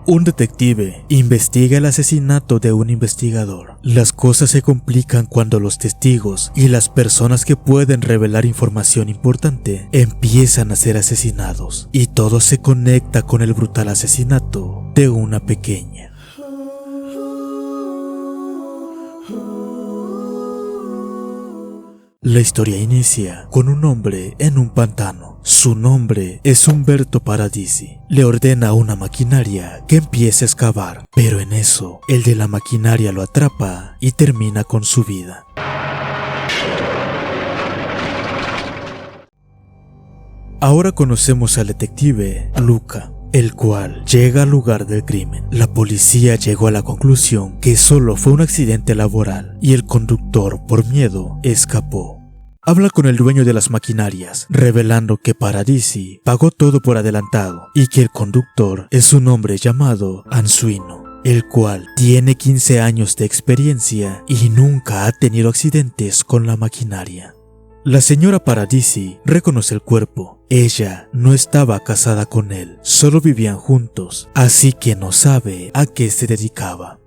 Un detective investiga el asesinato de un investigador. Las cosas se complican cuando los testigos y las personas que pueden revelar información importante empiezan a ser asesinados, y todo se conecta con el brutal asesinato de una pequeña. La historia inicia con un hombre en un pantano. Su nombre es Umberto Paradisi. Le ordena a una maquinaria que empiece a excavar, pero en eso, el de la maquinaria lo atrapa y termina con su vida. Ahora conocemos al detective Luca, el cual llega al lugar del crimen. La policía llegó a la conclusión que solo fue un accidente laboral y el conductor, por miedo, escapó. Habla con el dueño de las maquinarias, revelando que Paradisi pagó todo por adelantado y que el conductor es un hombre llamado Ansuino, el cual tiene 15 años de experiencia y nunca ha tenido accidentes con la maquinaria. La señora Paradisi reconoce el cuerpo. Ella no estaba casada con él, solo vivían juntos, así que no sabe a qué se dedicaba.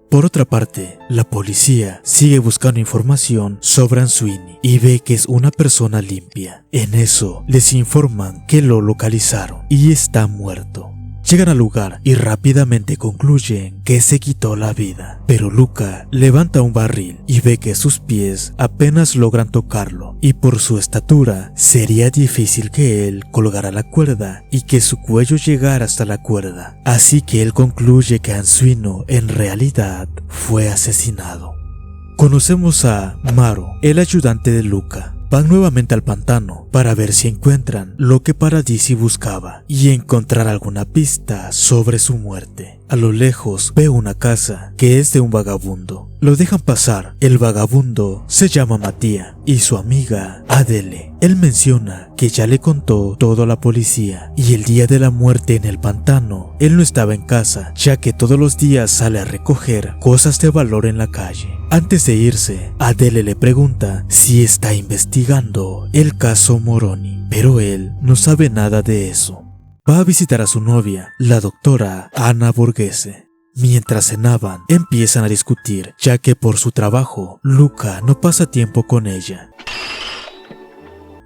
Por otra parte, la policía sigue buscando información sobre Ansuini y ve que es una persona limpia. En eso, les informan que lo localizaron y está muerto. Llegan al lugar y rápidamente concluyen que se quitó la vida, pero Luca levanta un barril y ve que sus pies apenas logran tocarlo, y por su estatura sería difícil que él colgara la cuerda y que su cuello llegara hasta la cuerda, así que él concluye que Ansuino en realidad fue asesinado. Conocemos a Maro, el ayudante de Luca. Van nuevamente al pantano para ver si encuentran lo que Paradisi buscaba y encontrar alguna pista sobre su muerte. A lo lejos ve una casa que es de un vagabundo. Lo dejan pasar. El vagabundo se llama Matías y su amiga Adele. Él menciona que ya le contó todo a la policía y el día de la muerte en el pantano él no estaba en casa, ya que todos los días sale a recoger cosas de valor en la calle. Antes de irse, Adele le pregunta si está investigando el caso Moroni, pero él no sabe nada de eso. Va a visitar a su novia, la doctora Anna Borghese. Mientras cenaban, empiezan a discutir, ya que por su trabajo, Luca no pasa tiempo con ella.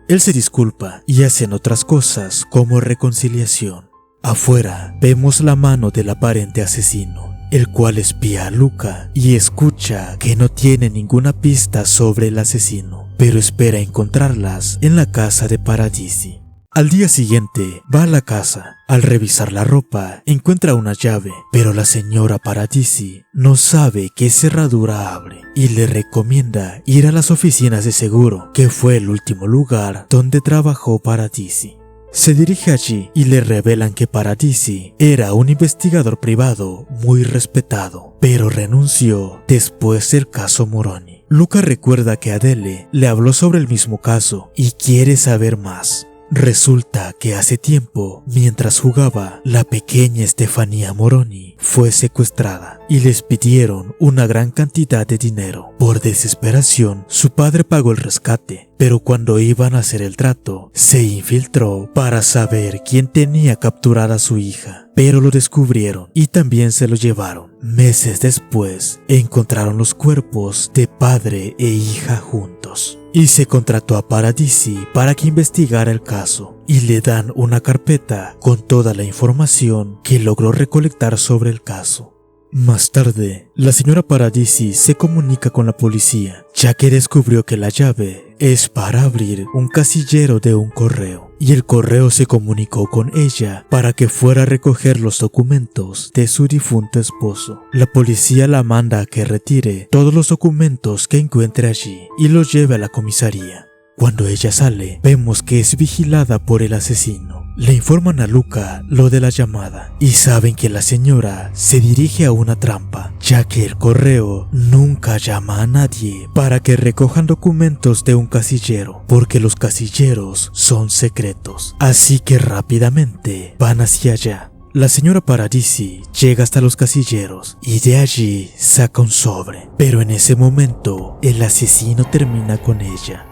Él se disculpa y hacen otras cosas como reconciliación. Afuera, vemos la mano del aparente asesino, el cual espía a Luca y escucha que no tiene ninguna pista sobre el asesino, pero espera encontrarlas en la casa de Paradisi. Al día siguiente, va a la casa. Al revisar la ropa, encuentra una llave, pero la señora Paradisi no sabe qué cerradura abre y le recomienda ir a las oficinas de seguro, que fue el último lugar donde trabajó Paradisi. Se dirige allí y le revelan que Paradisi era un investigador privado muy respetado, pero renunció después del caso Moroni. Luca recuerda que Adele le habló sobre el mismo caso y quiere saber más. Resulta que hace tiempo, mientras jugaba, la pequeña Stefania Moroni fue secuestrada y les pidieron una gran cantidad de dinero. Por desesperación, su padre pagó el rescate, pero cuando iban a hacer el trato, se infiltró para saber quién tenía capturada a su hija. Pero lo descubrieron y también se lo llevaron. Meses después, encontraron los cuerpos de padre e hija juntos. Y se contrató a Paradisi para que investigara el caso, y le dan una carpeta con toda la información que logró recolectar sobre el caso. Más tarde, la señora Paradisi se comunica con la policía, ya que descubrió que la llave es para abrir un casillero de un correo, y el correo se comunicó con ella para que fuera a recoger los documentos de su difunto esposo. La policía la manda a que retire todos los documentos que encuentre allí y los lleve a la comisaría. Cuando ella sale, vemos que es vigilada por el asesino. Le informan a Luca lo de la llamada y saben que la señora se dirige a una trampa, ya que el correo nunca llama a nadie para que recojan documentos de un casillero, porque los casilleros son secretos. Así que rápidamente van hacia allá. La señora Paradisi llega hasta los casilleros y de allí saca un sobre, pero en ese momento el asesino termina con ella.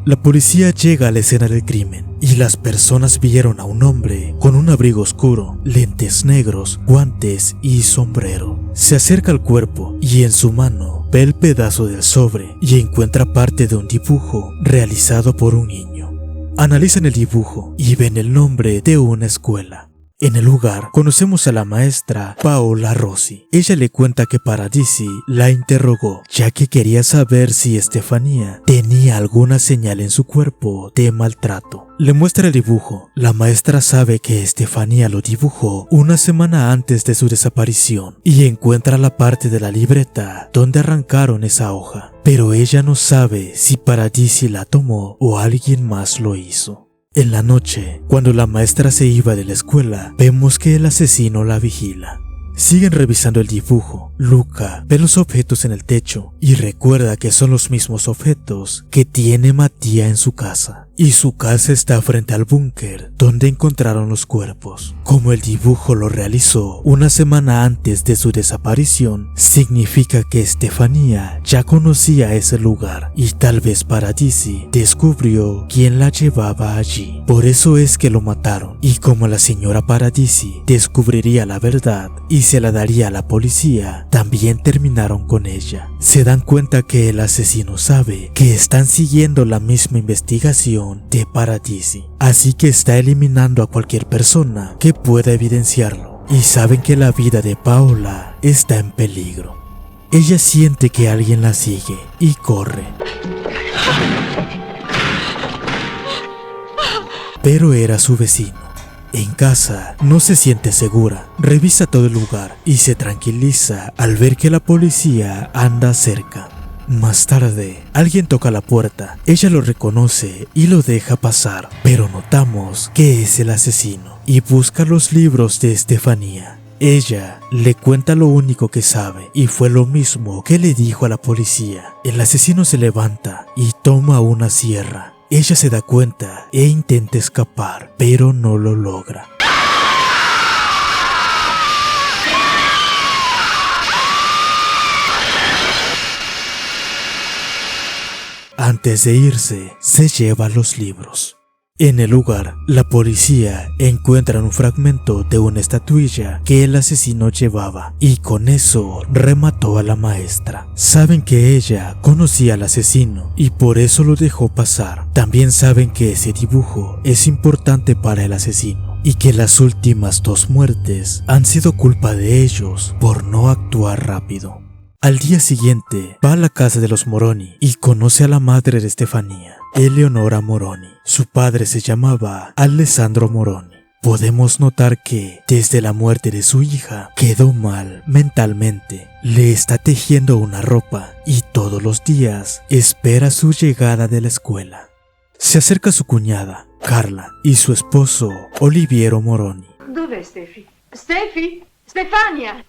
La policía llega a la escena del crimen y las personas vieron a un hombre con un abrigo oscuro, lentes negros, guantes y sombrero. Se acerca al cuerpo y en su mano ve el pedazo del sobre y encuentra parte de un dibujo realizado por un niño. Analizan el dibujo y ven el nombre de una escuela. En el lugar conocemos a la maestra Paola Rossi. Ella le cuenta que Paradisi la interrogó ya que quería saber si Estefanía tenía alguna señal en su cuerpo de maltrato. Le muestra el dibujo. La maestra sabe que Estefanía lo dibujó una semana antes de su desaparición y encuentra la parte de la libreta donde arrancaron esa hoja. Pero ella no sabe si Paradisi la tomó o alguien más lo hizo. En la noche, cuando la maestra se iba de la escuela, vemos que el asesino la vigila. Siguen revisando el dibujo. Luca ve los objetos en el techo y recuerda que son los mismos objetos que tiene Mattia en su casa. Y su casa está frente al búnker donde encontraron los cuerpos. Como el dibujo lo realizó una semana antes de su desaparición, significa que Estefanía ya conocía ese lugar y tal vez Paradisi descubrió quién la llevaba allí. Por eso es que lo mataron, y como la señora Paradisi descubriría la verdad y se la daría a la policía, también terminaron con ella. Se dan cuenta que el asesino sabe que están siguiendo la misma investigación de Paradisi, así que está eliminando a cualquier persona que pueda evidenciarlo, y saben que la vida de Paola está en peligro. Ella siente que alguien la sigue y corre. Pero era su vecino. En casa no se siente segura, revisa todo el lugar y se tranquiliza al ver que la policía anda cerca. Más tarde, alguien toca la puerta, ella lo reconoce y lo deja pasar, pero notamos que es el asesino y busca los libros de Estefanía. Ella le cuenta lo único que sabe y fue lo mismo que le dijo a la policía. El asesino se levanta y toma una sierra. Ella se da cuenta e intenta escapar, pero no lo logra. Antes de irse, se lleva los libros. En el lugar, la policía encuentra un fragmento de una estatuilla que el asesino llevaba y con eso remató a la maestra. Saben que ella conocía al asesino y por eso lo dejó pasar. También saben que ese dibujo es importante para el asesino y que las últimas 2 muertes han sido culpa de ellos por no actuar rápido. Al día siguiente, va a la casa de los Moroni y conoce a la madre de Estefanía, Eleonora Moroni. Su padre se llamaba Alessandro Moroni. Podemos notar que, desde la muerte de su hija, quedó mal mentalmente. Le está tejiendo una ropa y todos los días espera su llegada de la escuela. Se acerca a su cuñada, Carla, y su esposo, Oliviero Moroni. Dov'è Stefi? Stefi? Stefania!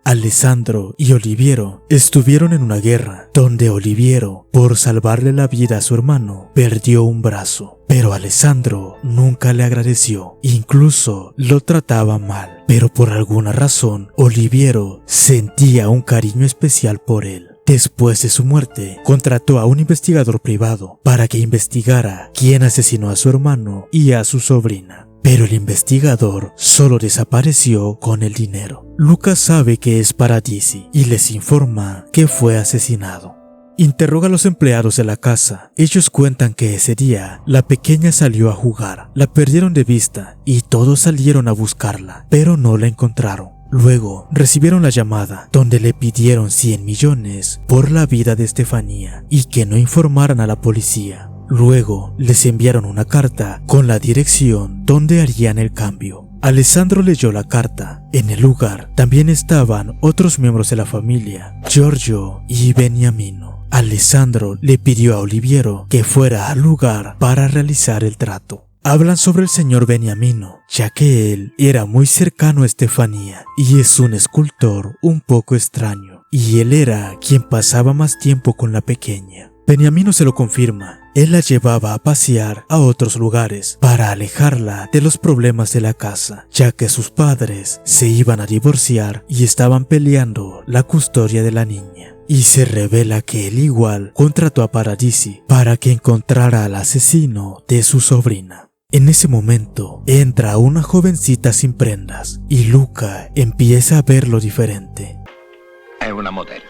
Alessandro y Oliviero estuvieron en una guerra donde Oliviero, por salvarle la vida a su hermano, perdió un brazo. Pero Alessandro nunca le agradeció, incluso lo trataba mal. Pero por alguna razón, Oliviero sentía un cariño especial por él. Después de su muerte, contrató a un investigador privado para que investigara quién asesinó a su hermano y a su sobrina. Pero el investigador solo desapareció con el dinero. Luca sabe que es Paradisi y les informa que fue asesinado. Interroga a los empleados de la casa. Ellos cuentan que ese día la pequeña salió a jugar, la perdieron de vista y todos salieron a buscarla, pero no la encontraron. Luego recibieron la llamada donde le pidieron 100 millones por la vida de Estefanía y que no informaran a la policía. Luego les enviaron una carta con la dirección donde harían el cambio. Alessandro leyó la carta. En el lugar también estaban otros miembros de la familia, Giorgio y Beniamino. Alessandro le pidió a Oliviero que fuera al lugar para realizar el trato. Hablan sobre el señor Beniamino, ya que él era muy cercano a Estefanía y es un escultor un poco extraño, y él era quien pasaba más tiempo con la pequeña. Beniamino se lo confirma. Él la llevaba a pasear a otros lugares para alejarla de los problemas de la casa, ya que sus padres se iban a divorciar y estaban peleando la custodia de la niña. y se revela que él igual contrató a Paradisi para que encontrara al asesino de su sobrina. En ese momento entra una jovencita sin prendas y Luca empieza a verlo diferente. È una modella.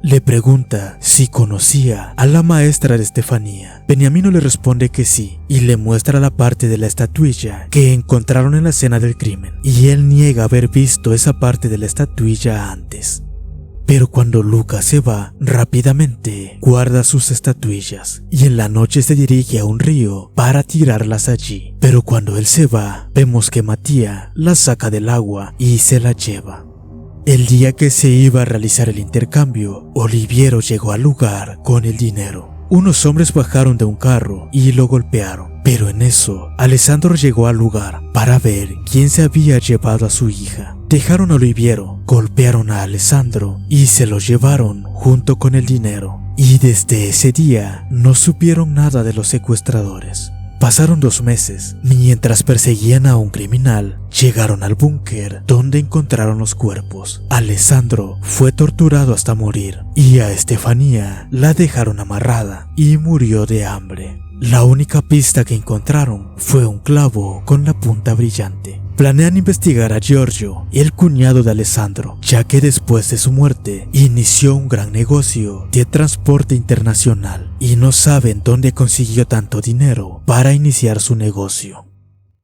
Le pregunta si conocía a la maestra de Estefanía. Beniamino le responde que sí y le muestra la parte de la estatuilla que encontraron en la escena del crimen, y él niega haber visto esa parte de la estatuilla antes. Pero cuando Luca se va, rápidamente guarda sus estatuillas y en la noche se dirige a un río para tirarlas allí. Pero cuando él se va, vemos que Mattia las saca del agua y se la lleva. El día que se iba a realizar el intercambio, Oliviero llegó al lugar con el dinero. Unos hombres bajaron de un carro y lo golpearon, pero en eso, Alessandro llegó al lugar para ver quién se había llevado a su hija. Dejaron a Oliviero, golpearon a Alessandro y se lo llevaron junto con el dinero. Y desde ese día no supieron nada de los secuestradores. Pasaron 2 meses. Mientras perseguían a un criminal, llegaron al búnker donde encontraron los cuerpos. Alessandro fue torturado hasta morir y a Estefanía la dejaron amarrada y murió de hambre. La única pista que encontraron fue un clavo con la punta brillante. Planean investigar a Giorgio, el cuñado de Alessandro, ya que después de su muerte inició un gran negocio de transporte internacional y no saben dónde consiguió tanto dinero para iniciar su negocio.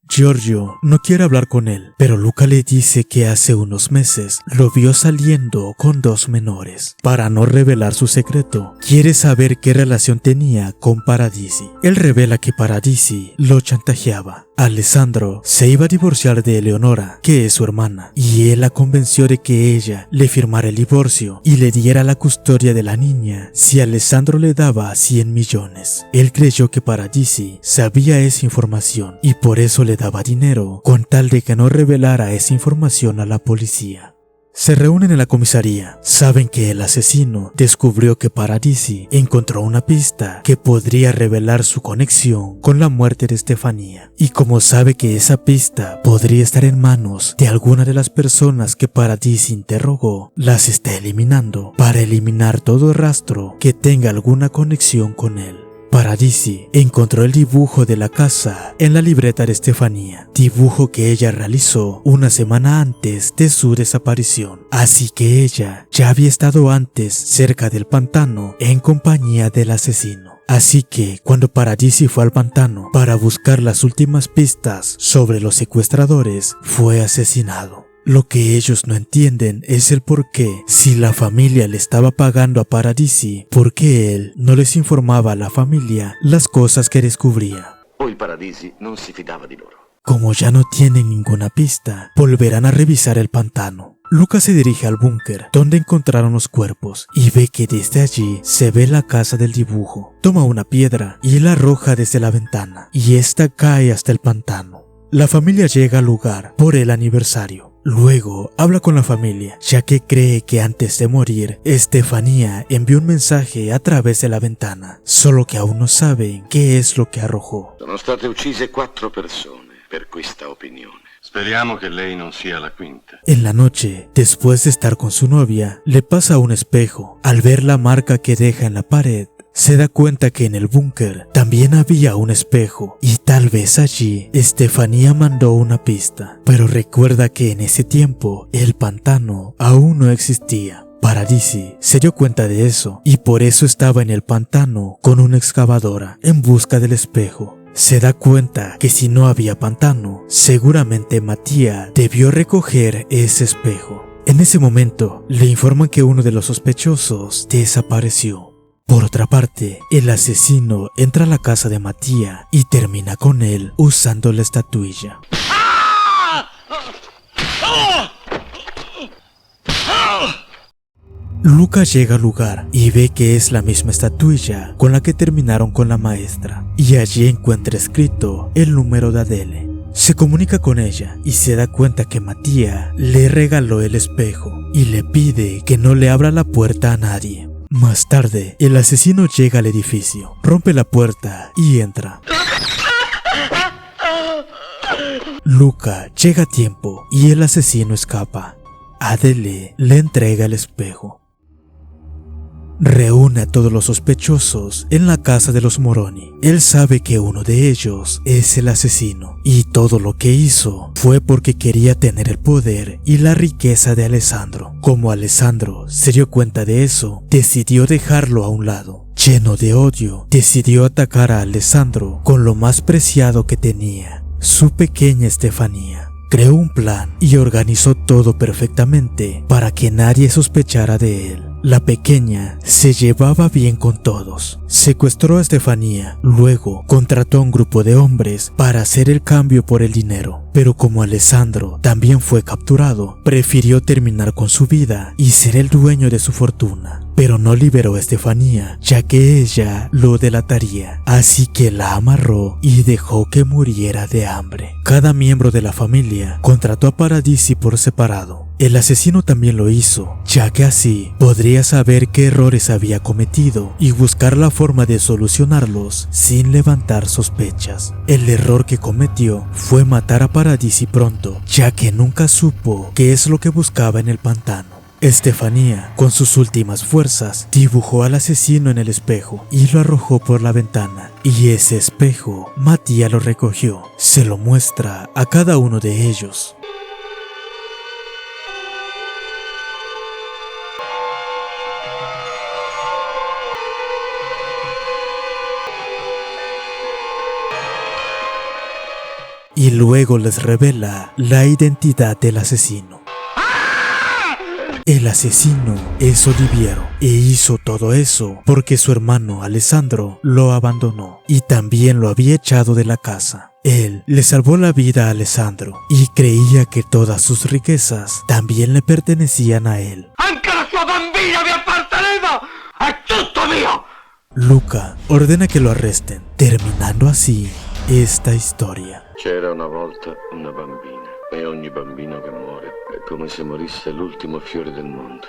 Giorgio no quiere hablar con él, pero Luca le dice que hace unos meses lo vio saliendo con 2 menores. Para no revelar su secreto, quiere saber qué relación tenía con Paradisi. Él revela que Paradisi lo chantajeaba. Alessandro se iba a divorciar de Eleonora, que es su hermana, y él la convenció de que ella le firmara el divorcio y le diera la custodia de la niña si Alessandro le daba 100 millones. Él creyó que Paradisi sabía esa información y por eso le daba dinero, con tal de que no revelara esa información a la policía. Se reúnen en la comisaría. Saben que el asesino descubrió que Paradisi encontró una pista que podría revelar su conexión con la muerte de Estefanía. Y como sabe que esa pista podría estar en manos de alguna de las personas que Paradisi interrogó, las está eliminando para eliminar todo rastro que tenga alguna conexión con él. Paradisi encontró el dibujo de la casa en la libreta de Estefanía, dibujo que ella realizó una semana antes de su desaparición, así que ella ya había estado antes cerca del pantano en compañía del asesino. Así que cuando Paradisi fue al pantano para buscar las últimas pistas sobre los secuestradores, fue asesinado. Lo que ellos no entienden es el por qué, si la familia le estaba pagando a Paradisi, por qué él no les informaba a la familia las cosas que descubría. Poi Paradisi non si fidava di loro. Como ya no tienen ninguna pista, volverán a revisar el pantano. Luca se dirige al búnker donde encontraron los cuerpos y ve que desde allí se ve la casa del dibujo. Toma una piedra y la arroja desde la ventana y esta cae hasta el pantano. La familia llega al lugar por el aniversario. Luego habla con la familia, ya que cree que antes de morir, Estefanía envió un mensaje a través de la ventana, solo que aún no saben qué es lo que arrojó. Sono state uccise 4 persone per questa opinione. Speriamo che lei non sia la quinta. En la noche, después de estar con su novia, le pasa un espejo. Al ver la marca que deja en la pared, se da cuenta que en el búnker también había un espejo y tal vez allí Estefanía mandó una pista, pero recuerda que en ese tiempo el pantano aún no existía. Paradisi se dio cuenta de eso y por eso estaba en el pantano con una excavadora en busca del espejo. Se da cuenta que si no había pantano, seguramente Mattia debió recoger ese espejo. En ese momento le informan que uno de los sospechosos desapareció. Por otra parte, el asesino entra a la casa de Mattia y termina con él usando la estatuilla. Luca llega al lugar y ve que es la misma estatuilla con la que terminaron con la maestra, y allí encuentra escrito el número de Adele. Se comunica con ella y se da cuenta que Mattia le regaló el espejo y le pide que no le abra la puerta a nadie. Más tarde, el asesino llega al edificio, rompe la puerta y entra. Luca llega a tiempo y el asesino escapa. Adele le entrega el espejo. Reúne a todos los sospechosos en la casa de los Moroni. Él sabe que uno de ellos es el asesino, y todo lo que hizo fue porque quería tener el poder y la riqueza de Alessandro. Como Alessandro se dio cuenta de eso, decidió dejarlo a un lado. Lleno de odio, decidió atacar a Alessandro con lo más preciado que tenía, su pequeña Estefanía. Creó un plan y organizó todo perfectamente para que nadie sospechara de él. La pequeña se llevaba bien con todos. Secuestró a Estefanía, luego contrató a un grupo de hombres para hacer el cambio por el dinero. Pero como Alessandro también fue capturado, prefirió terminar con su vida y ser el dueño de su fortuna. Pero no liberó a Estefanía, ya que ella lo delataría, así que la amarró y dejó que muriera de hambre. Cada miembro de la familia contrató a Paradisi por separado. El asesino también lo hizo, ya que así podría saber qué errores había cometido y buscar la forma de solucionarlos sin levantar sospechas. El error que cometió fue matar a Paradisi pronto, ya que nunca supo qué es lo que buscaba en el pantano. Estefanía, con sus últimas fuerzas, dibujó al asesino en el espejo y lo arrojó por la ventana. Y ese espejo, Mattia lo recogió, se lo muestra a cada uno de ellos. Y luego les revela la identidad del asesino. El asesino es Oliviero, e hizo todo eso porque su hermano Alessandro lo abandonó y también lo había echado de la casa. Él le salvó la vida a Alessandro y creía que todas sus riquezas también le pertenecían a él. Anche la sua bambina mi apparteneva! È tutto mio! Luca ordena que lo arresten, terminando así esta historia. C'era una volta una bambina, e ogni bambino che muore è come se morisse l'ultimo fiore del mondo.